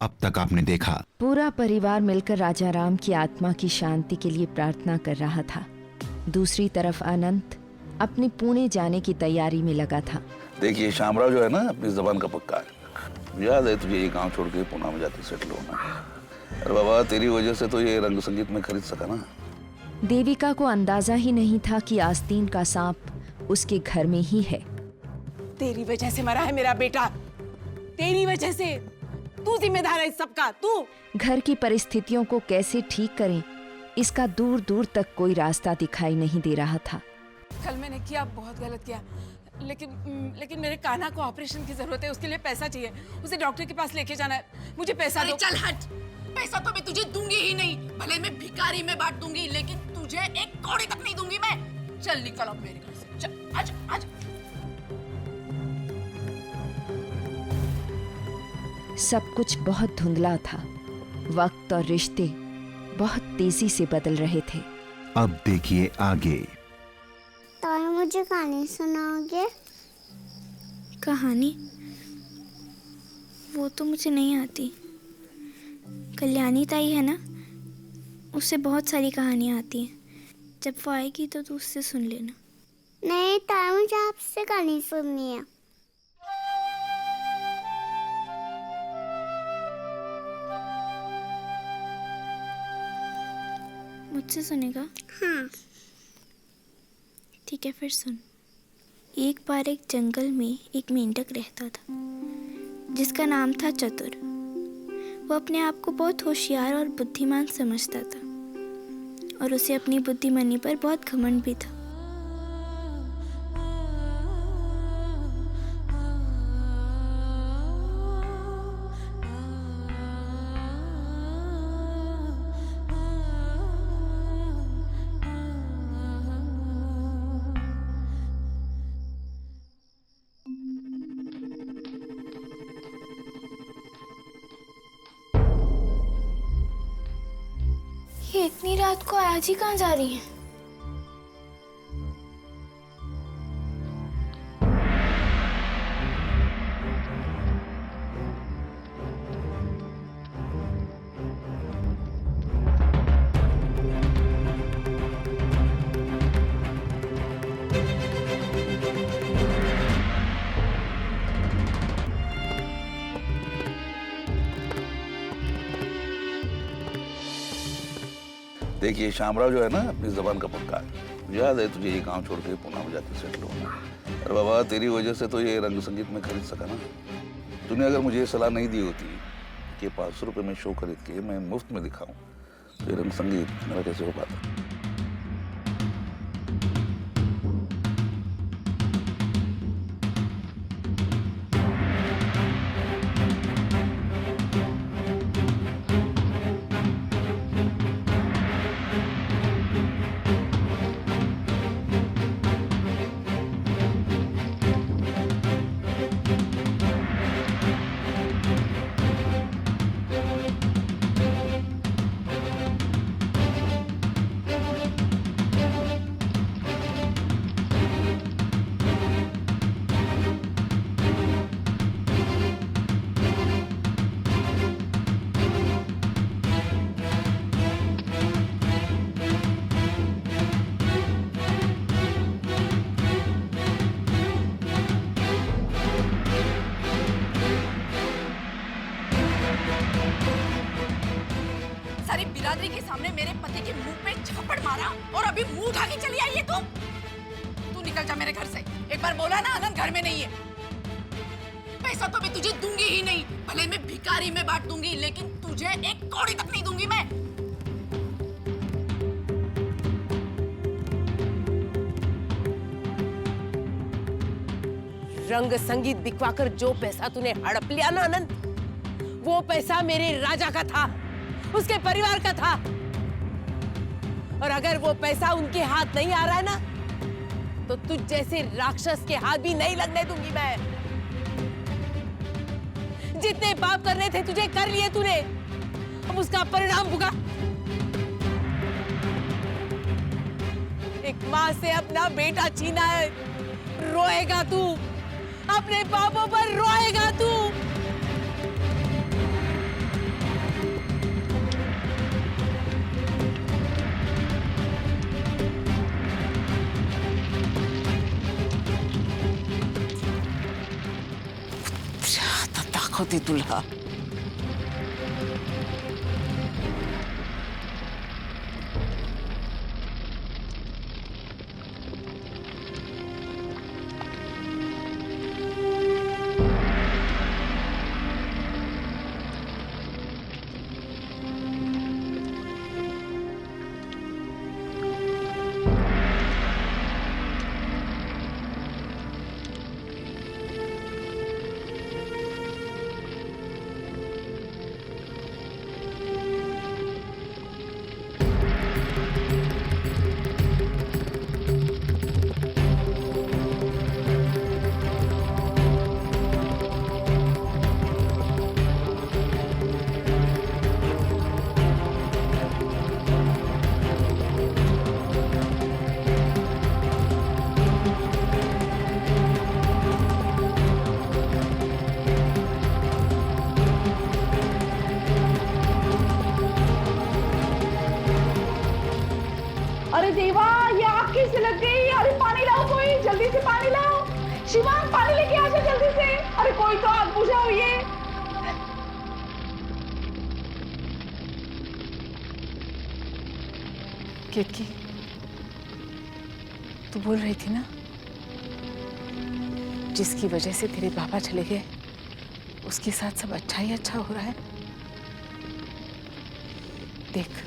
अब तक आपने देखा। पूरा परिवार मिलकर राजा राम की आत्मा की शांति के लिए प्रार्थना कर रहा था। दूसरी तरफ अनंत अपने पुणे जाने की तैयारी में लगा था। देखिए शामराव जो है ना अपनी जबान का पक्का है। याद है तुझे ये गांव छोड़ के पुणे में जाके सेटल होना। अरे बाबा तेरी वजह से तो ये रंग संगीत में खरीद सका ना। देविका को अंदाजा ही नहीं था कि आस्तीन का सांप उसके घर में ही है। तेरी वजह से मरा है मेरा बेटा, तेरी वजह से। तू जिम्मेदार है इस सबका, तू। घर की परिस्थितियों को कैसे ठीक करें, इसका दूर दूर तक कोई रास्ता दिखाई नहीं दे रहा था। कल मैंने किया, बहुत गलत किया, लेकिन मेरे कान्हा को ऑपरेशन की जरूरत है, उसके लिए पैसा चाहिए, उसे डॉक्टर के पास लेके जाना है, मुझे पैसा दो। चल हट, पैसा तो मैं तुझे दूंगी ही नहीं, भले मैं भिखारी में बांट दूंगी, लेकिन तुझे एक कौड़ी तक नहीं दूंगी मैं। चल निकल अब मेरे घर से, चल आजा आजा। सब कुछ बहुत धुंधला था। वक्त और रिश्ते बहुत तेजी से बदल रहे थे। अब देखिए आगे। तो मुझे कहानी सुनाओगे? कहानी? वो तो मुझे नहीं आती। कल्याणी ताई है ना, उससे बहुत सारी कहानियाँ आती हैं। जब वो आएगी तो तू उससे सुन लेना। नहीं ताई, मुझे आपसे कहानी सुननी है। मुझसे सुनेगा? हाँ। ठीक है फिर सुन। एक बार एक जंगल में एक मेंढक रहता था जिसका नाम था चतुर। वो अपने आप को बहुत होशियार और बुद्धिमान समझता था और उसे अपनी बुद्धिमानी पर बहुत घमंड भी था। ये इतनी रात को आज ही कहाँ जा रही है? देखिए शामराव जो है ना अपनी जबान का पक्का है। याद है तुझे ये गांव छोड़ के पुणे में जाके सेटल होना। अरे बाबा तेरी वजह से तो ये रंग संगीत में खरीद सका ना। तूने अगर मुझे ये सलाह नहीं दी होती कि 500 रुपये में शो खरीद के मैं मुफ्त में दिखाऊं, तो ये रंग संगीत मेरा कैसे हो पाता। सारी बिरादरी के सामने मेरे पति के मुंह पे छापड़ मारा और अभी मुंह उठा के चली आई है तू। तू निकल जा मेरे घर से। एक बार बोला ना आनंद घर में नहीं है। पैसा तो मैं तुझे दूंगी ही नहीं, भले मैं भिखारी में बांट दूंगी, लेकिन तुझे एक कौड़ी तक नहीं दूंगी मैं। रंग संगीत दिखवाकर जो पैसा तूने हड़प लिया ना आनंद, वो पैसा मेरे राजा का था, उसके परिवार का था। और अगर वो पैसा उनके हाथ नहीं आ रहा है ना, तो तुझ जैसे राक्षस के हाथ भी नहीं लगने दूंगी मैं। जितने पाप करने थे तुझे कर लिए तूने, अब उसका परिणाम भुगा। एक माँ से अपना बेटा छीना है, रोएगा तू, अपने पापों पर रोएगा तू। होती दुल्हा। अरे देवा, ये आग कैसे लग गई? अरे पानी लाओ, कोई जल्दी से पानी लाओ। शिवांग, पानी लेके आ जा जल्दी से। अरे कोई तो आग बुझाओ ये। केतकी, तू बोल रही थी ना, जिसकी वजह से तेरे पापा चले गए उसके साथ सब अच्छा ही अच्छा हो रहा है। देख,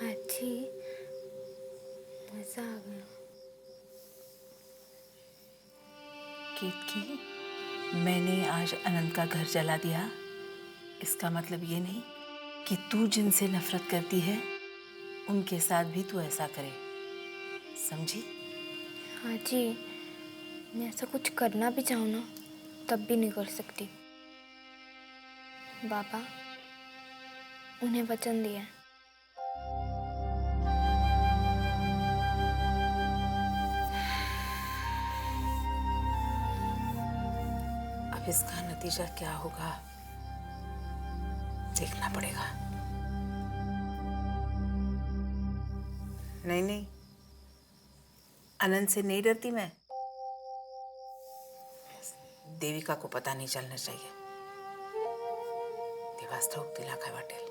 अच्छी मजा आ गया। केतकी, मैंने आज अनंत का घर जला दिया, इसका मतलब ये नहीं कि तू जिनसे नफरत करती है उनके साथ भी तू ऐसा करे, समझी? हाँ जी, मैं ऐसा कुछ करना भी चाहूँ ना तब भी नहीं कर सकती। बाबा, उन्हें वचन दिया है। अब इसका नतीजा क्या होगा देखना पड़ेगा। नहीं नहीं, अनंत से नहीं डरती मैं। देविका को पता नहीं चलना चाहिए। देवास्त्र तिला खाय वाटेल।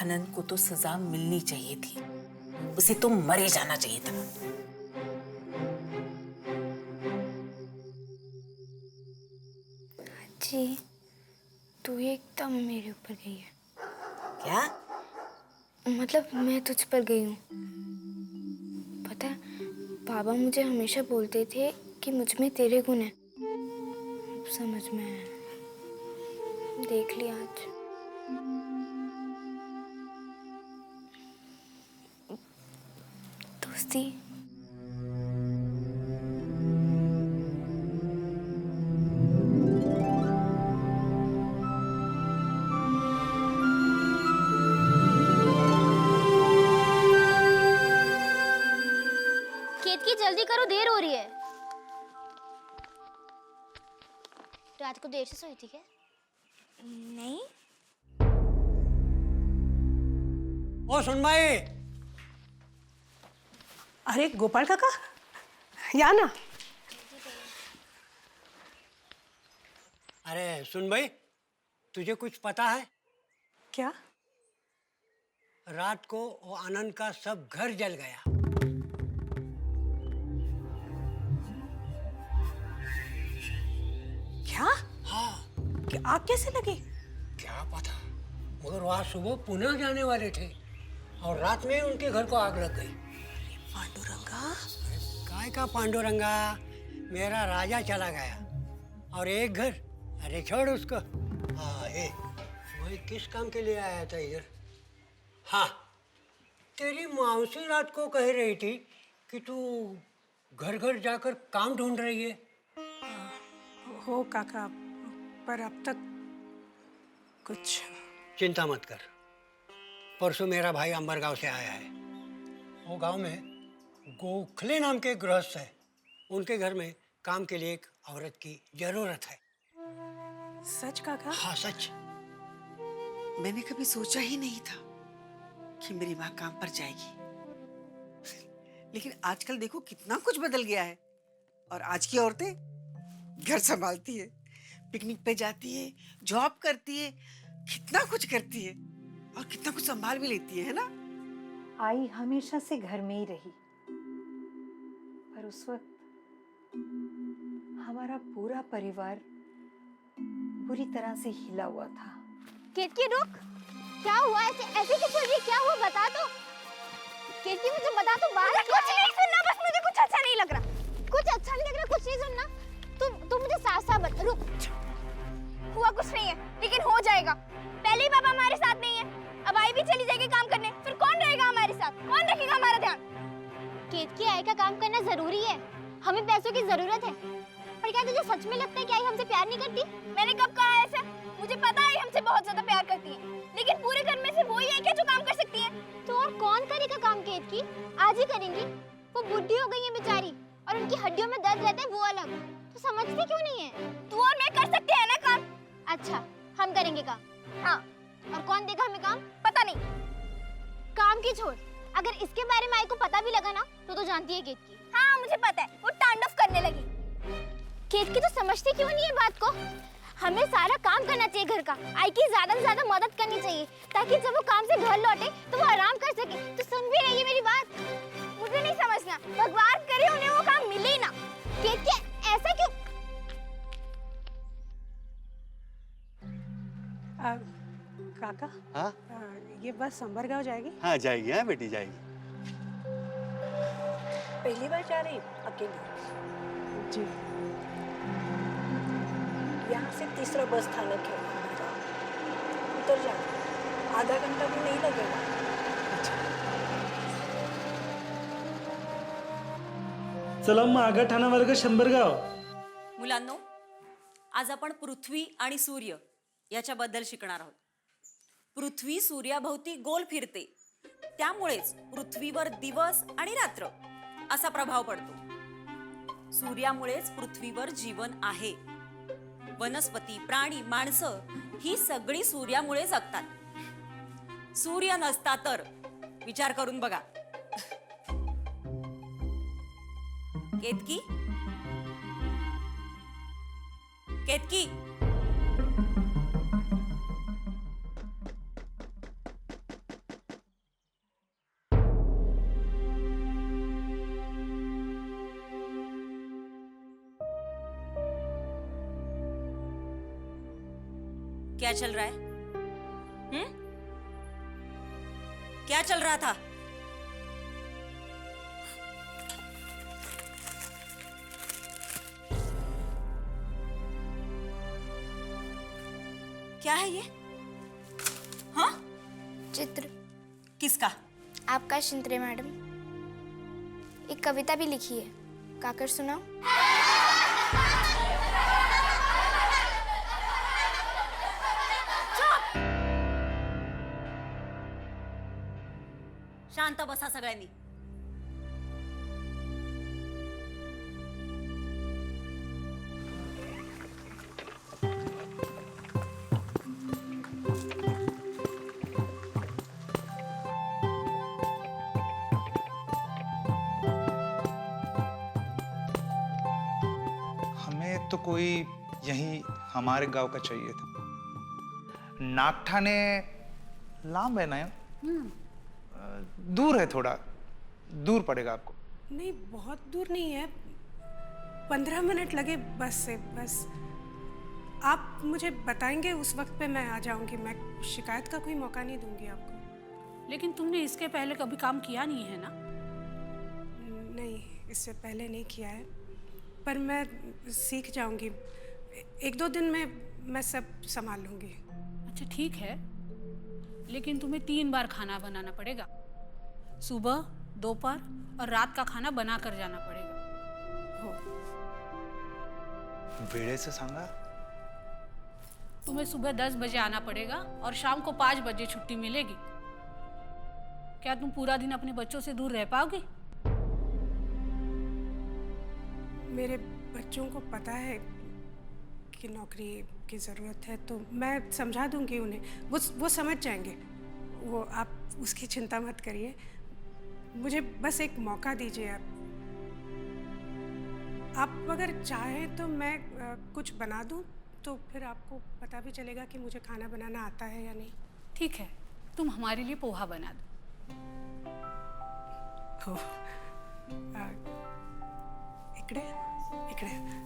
अनंत को तो सजा मिलनी चाहिए थी, उसे तो मरे जाना चाहिए था। जी, तू एकदम मेरे ऊपर गई है। क्या? मतलब मैं तुझ पर गई हूँ। पता है, बाबा मुझे हमेशा बोलते थे कि मुझ में तेरे गुण हैं। अब समझ में आया, देख लिया आज। दोस्ती केतकी, जल्दी करो, देर हो रही है। रात को देर से सोई थी क्या? नहीं। ओ सुन भाई। अरे गोपाल काका, या ना। अरे सुन भाई, तुझे कुछ पता है? क्या? रात को वो आनंद का सब घर जल गया। क्या? हाँ। कि आग कैसे लगी? क्या पता, मगर वहाँ सुबह पुणे जाने वाले थे और रात में ही उनके घर को आग लग गई। पांडुरंगा। काय का पांडुरंगा, मेरा राजा चला गया और एक घर। अरे छोड़ उसको। हाँ, ये वही किस काम के लिए आया था इधर? हाँ, तेरी मौसी रात को कह रही थी कि तू घर घर जाकर काम ढूंढ रही है। हो काका, पर अब तक कुछ। चिंता मत कर, परसों मेरा भाई अंबर गांव से आया है। वो गांव में गोखले नाम के गृहस्थ है, उनके घर में काम के लिए एक औरत की जरूरत है। सच काका? हाँ सच। मैंने कभी सोचा ही नहीं था कि मेरी माँ काम पर जाएगी, लेकिन आजकल देखो कितना कुछ बदल गया है। और आज की औरतें घर संभालती है, पिकनिक पे जाती है, जॉब करती है, कितना कुछ करती है और कितना कुछ संभाल भी लेती है ना? आई हमेशा से घर में ही रही, पर उस वक्त हमारा पूरा परिवार बुरी तरह से हिला हुआ था। केतकी रुक, क्या हुआ? ऐसे ऐसे क्यों चल रही है? क्या हुआ बता तो। केतकी मुझे बता तो, बात कुछ नहीं सुनना, बस मुझे कुछ अच्छा नहीं लग रहा। कुछ अच्छा नहीं लग रहा, कुछ नहीं सुनना। तुम मुझे साफ साफ बता। रुक, हुआ कुछ नहीं है, लेकिन हो जाएगा। पहले ही पापा हमारे साथ नहीं है, अब आई भी चली जाएगी काम करने, फिर कौन रहेगा हमारे साथ? कौन रखेगा हमारा ध्यान? केतकी, आई का काम करना जरूरी है, हमें पैसों की जरूरत है। पर क्या तुझे सच में लगता है कि आई हमसे प्यार नहीं करती? मैंने कब कहा ऐसा? मुझे पता है हमसे बहुत ज्यादा प्यार करती है, लेकिन पूरे घर में से वही है क्या जो काम कर सकती है? तो और कौन करेगा काम केतकी? आज ही करेंगी। वो बुढ़ी हो गई है बेचारी, और उनकी हड्डियों में दर्द रहता है, वो अलग। तो समझती क्यों नहीं है? तू और मैं कर सकते हैं ना काम। अच्छा, हम करेंगे काम। हाँ, और कौन देगा हमें काम? पता नहीं। काम की छोड़, अगर इसके बारे में आई को पता भी लगा ना, तो जानती है केतकी। हाँ मुझे पता है, वो तांडव करने लगी। केतकी तो समझती क्यों नहीं है बात को? हमें सारा काम करना चाहिए घर का। आई की ज्यादा से ज्यादा मदद करनी चाहिए, ताकि जब वो काम से घर लौटे तो वो आराम कर सके। तो सुन भी रही है मेरी बात? मुझे नहीं समझना, भगवान करे उन्हें वो काम मिले ही ना। केतकी ऐसा क्यों? काका, हाँ ये बस अंबरगांव जाएगी? हाँ जाएगी, हाँ बेटी जाएगी। पहली बार जा रही अकेली? जी। यहाँ से तीसरा बस स्थानक है, उतर जाना, आधा घंटा भी नहीं लगेगा। चला मग आगा ठाणा वर्ग 100 गाव. मुलांनो, आज आपण पृथ्वी आणि सूर्य याच्याबद्दल शिकणार आहोत. पृथ्वी सूर्याभोवती गोल फिरते, त्यामुळेच पृथ्वीवर दिवस आणि रात्र असा प्रभाव पडतो. सूर्यामुळेच पृथ्वीवर जीवन आहे. वनस्पती, प्राणी, माणसं ही सगळी सूर्यामुळे जगतात. सूर्य नसता तर विचार करून बघा. केतकी, केतकी, क्या चल रहा है? क्या चल रहा था? क्या है ये? हाँ? चित्र। किसका? आपका चिंत्रे मैडम। एक कविता भी लिखी है, गाकर सुनाओ। शांत बसा सगळ्यांनी. हमें तो कोई यही हमारे गांव का चाहिए था. नागठाणे लांब है ना? दूर है, थोड़ा दूर पड़ेगा आपको. नहीं, बहुत दूर नहीं है, 15 मिनट लगे बस से. बस आप मुझे बताएंगे, उस वक्त पे मैं आ जाऊंगी. मैं शिकायत का कोई मौका नहीं दूंगी आपको. लेकिन तुमने इसके पहले कभी काम किया नहीं है ना? नहीं, इससे पहले नहीं किया है, पर मैं सीख जाऊंगी. 1-2 दिन में मैं सब संभाल लूंगी. अच्छा ठीक है, लेकिन तुम्हें 3 बार खाना बनाना पड़ेगा. सुबह, दोपहर और रात का खाना बना कर जाना पड़ेगा। हो, वेळेचं सांगा। तुम्हें सुबह 10 बजे आना पड़ेगा और शाम को 5 बजे छुट्टी मिलेगी। क्या तुम पूरा दिन अपने बच्चों से दूर रह पाओगे? मेरे बच्चों को पता है कि नौकरी की ज़रूरत है, तो मैं समझा दूंगी उन्हें, वो समझ जाएंगे। वो आप उसकी चिंता मत करिए, मुझे बस एक मौका दीजिए। आप अगर चाहें तो मैं कुछ बना दूं, तो फिर आपको पता भी चलेगा कि मुझे खाना बनाना आता है या नहीं। ठीक है, तुम हमारे लिए पोहा बना दो। हो, इकडे इकडे।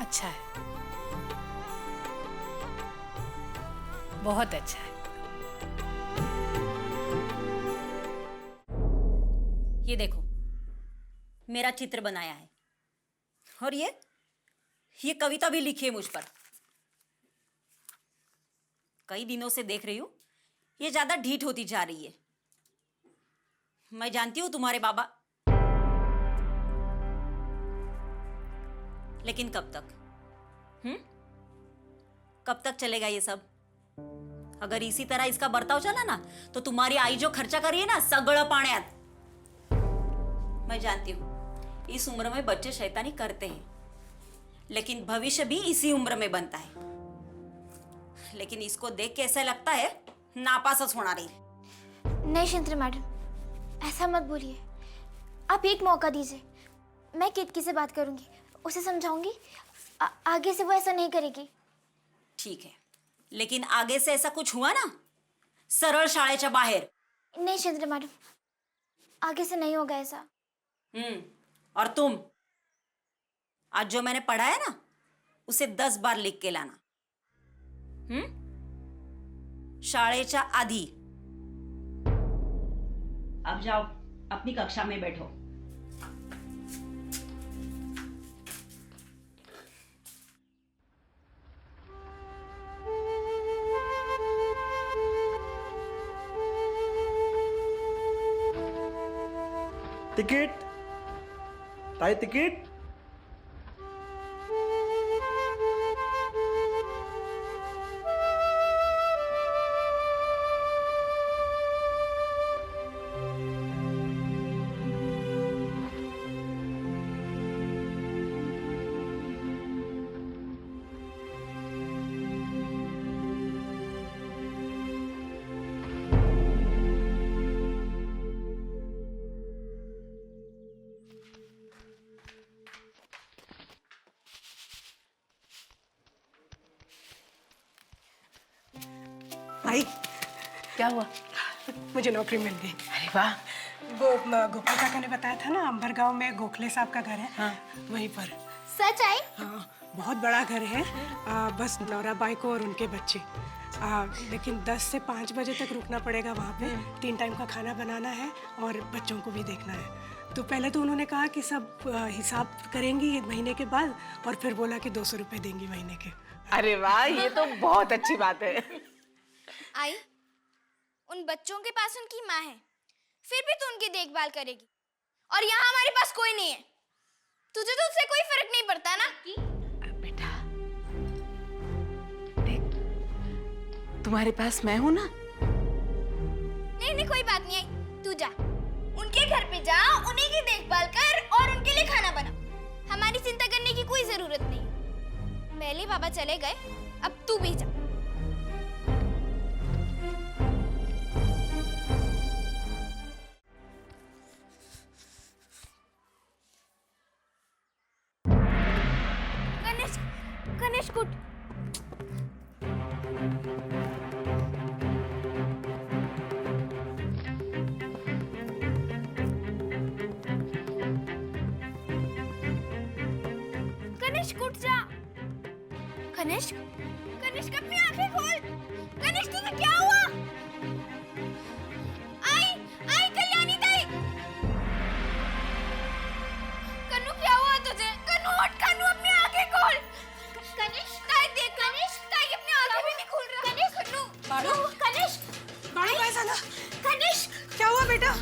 अच्छा है, बहुत अच्छा है। ये देखो, मेरा चित्र बनाया है और ये कविता भी लिखी है मुझ पर। कई दिनों से देख रही हूं, ये ज्यादा ढीठ होती जा रही है। मैं जानती हूं तुम्हारे बाबा, लेकिन कब तक? कब तक चलेगा ये सब? अगर इसी तरह इसका बर्ताव चला ना, तो तुम्हारी आई जो खर्चा करी है ना, सगळं पाण्यात। मैं जानती हूं इस उम्र में बच्चे शैतानी करते हैं, लेकिन भविष्य भी इसी उम्र में बनता है। लेकिन इसको देख के ऐसा लगता है नापास होना रही। नहीं शिंत्री मैडम, ऐसा मत बोलिए। आप एक मौका दीजिए, मैं केतकी से बात करूंगी, उसे समझाऊंगी। आगे से वो ऐसा नहीं करेगी। ठीक है, लेकिन आगे से ऐसा कुछ हुआ ना, सरळ शाळेच्या बाहेर। नहीं शिंत्री मैडम, आगे से नहीं होगा ऐसा। और तुम आज जो मैंने पढ़ा है ना, उसे 10 बार लिख के लाना। शाळेच्या आधी। अब जाओ, अपनी कक्षा में बैठो। तिकीट, ताई तिकीट। भाई, क्या हुआ? मुझे नौकरी मिल गई। अरे वाह। वो गोपाल काका ने बताया था ना, अंबर गांव में गोखले साहब का घर है। हाँ। वहीं पर। सच आई? हाँ, बहुत बड़ा घर है। बस नौरा बाई को और उनके बच्चे। लेकिन 10 से 5 बजे तक रुकना पड़ेगा वहाँ पे। 3 टाइम का खाना बनाना है और बच्चों को भी देखना है। तो पहले तो उन्होंने कहा कि सब हिसाब करेंगी महीने के बाद, और फिर बोला कि 200 रुपये देंगी महीने के। अरे वाह, ये तो बहुत अच्छी बात है। आई, उन बच्चों के पास उनकी माँ है, फिर भी तू उनकी देखभाल करेगी, और यहाँ हमारे पास कोई नहीं है। तुझे तो उससे कोई फर्क नहीं पड़ता ना? बेटा देख, तुम्हारे पास मैं हूँ ना। नहीं नहीं, कोई बात नहीं आई, तू जा, उनके घर पे जा, उन्हीं की देखभाल कर और उनके लिए खाना बना। हमारी चिंता करने की कोई जरूरत नहीं। मेली बाबा चले गए, अब तू भी जा। गणेश गुड। गणेश गुड जा। गणेश गणेश अपनी आंखें खोल। गणेश तुझे क्या हुआ? आई आई कल्याणी ताई। कन्नू क्या हुआ तुझे? कन्नू उठ, कन्नू अपनी आंखें खोल। गणेश ताई देख, गणेश ताई अपनी आंखें भी नहीं खोल रहा। गणेश कन्नू, बाड़ू, गणेश बाड़ू क्या झालं? गणेश क्या हुआ बेटा?